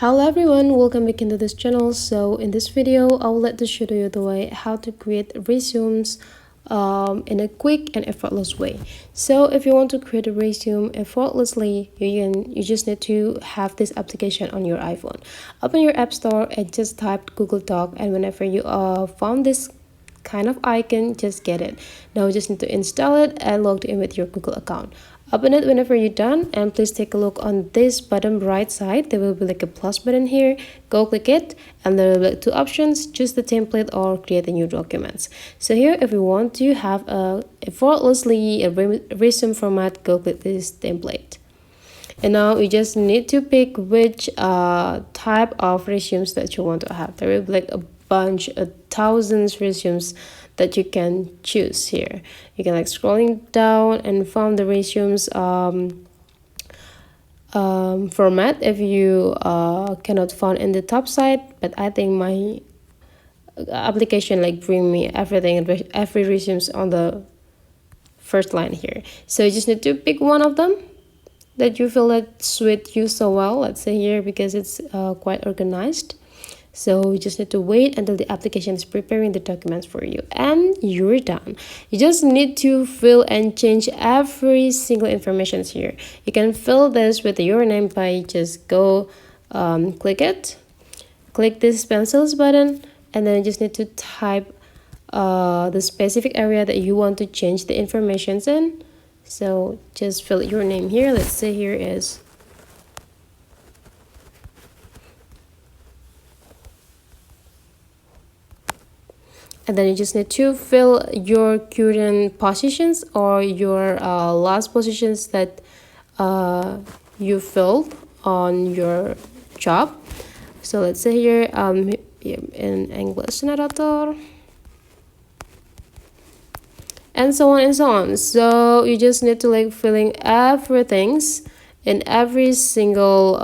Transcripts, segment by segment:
Hello everyone, welcome back into this channel. So in this video I will let to show you the way how to create resumes in a quick and effortless way. So if you want to create a resume effortlessly, you just need to have this application on your iPhone. Open your app store and just type Google Doc, and whenever you found this kind of icon, just get it. Now you just need to install it and log in with your Google account. Open it whenever you're done, and please take a look on this bottom right side. There will be like a plus button here. Go click it, and there will be two options: choose the template or create a new documents. So here, if you want to have a effortlessly resume format, go click this template. And now you just need to pick which type of resumes that you want to have. There will be like a bunch of thousands resumes that you can choose here. You can like scrolling down and find the resumes format if you cannot find in the top side, but I think my application like bring me every resumes on the first line here. So you just need to pick one of them that you feel that suit you so well. Let's say here, because it's quite organized. So you just need to wait until the application is preparing the documents for you, and you're done. You just need to fill and change every single information here. You can fill this with your name by just go click this pencils button, and then you just need to type the specific area that you want to change the informations in. So just fill your name here. Let's say here is and then you just need to fill your current positions or your last positions that you filled on your job. So let's say here in English narrator, and so on and so on. So you just need to like filling everything in every single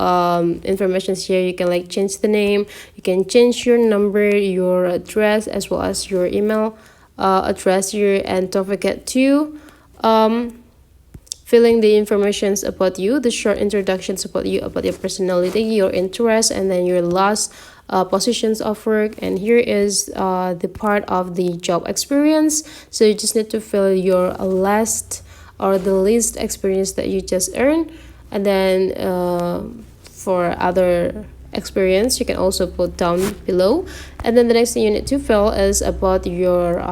information here. You can like change the name, you can change your number, your address, as well as your email address here, and don't forget to filling the informations about you, the short introductions about you, about your personality, your interests, and then your last positions of work. And here is the part of the job experience. So you just need to fill your last or the least experience that you just earned. And then for other experience, you can also put down below. And then the next thing you need to fill is about your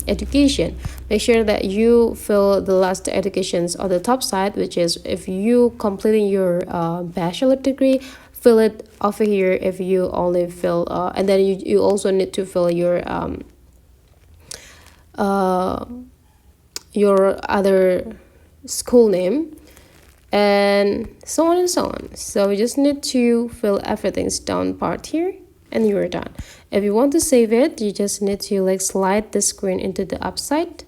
education. Make sure that you fill the last educations on the top side, which is if you completing your bachelor degree, fill it over here. If you only fill and then you also need to fill your other school name, and so on and so on. So you just need to fill everything's down part here, and you're done. If you want to save it, you just need to like slide the screen into the upside,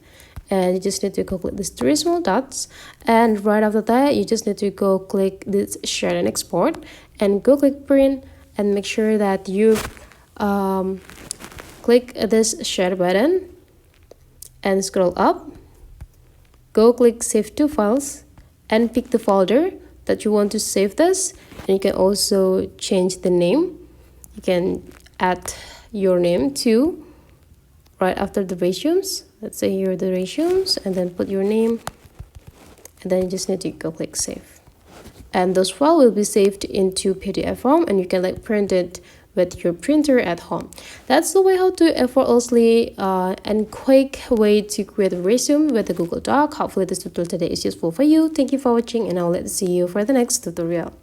and you just need to go click these three small dots, and right after that you just need to go click this share and export, and go click print, and make sure that you click this share button and scroll up, go click save to files, and pick the folder that you want to save this. And you can also change the name. You can add your name too right after the resumes. Let's say here are the resumes, and then put your name, and then you just need to go click save, and those files will be saved into PDF form, and you can like print it with your printer at home. That's the way how to effortlessly and quick way to create a resume with the Google Doc. Hopefully this tutorial today is useful for you. Thank you for watching, and I'll see you for the next tutorial.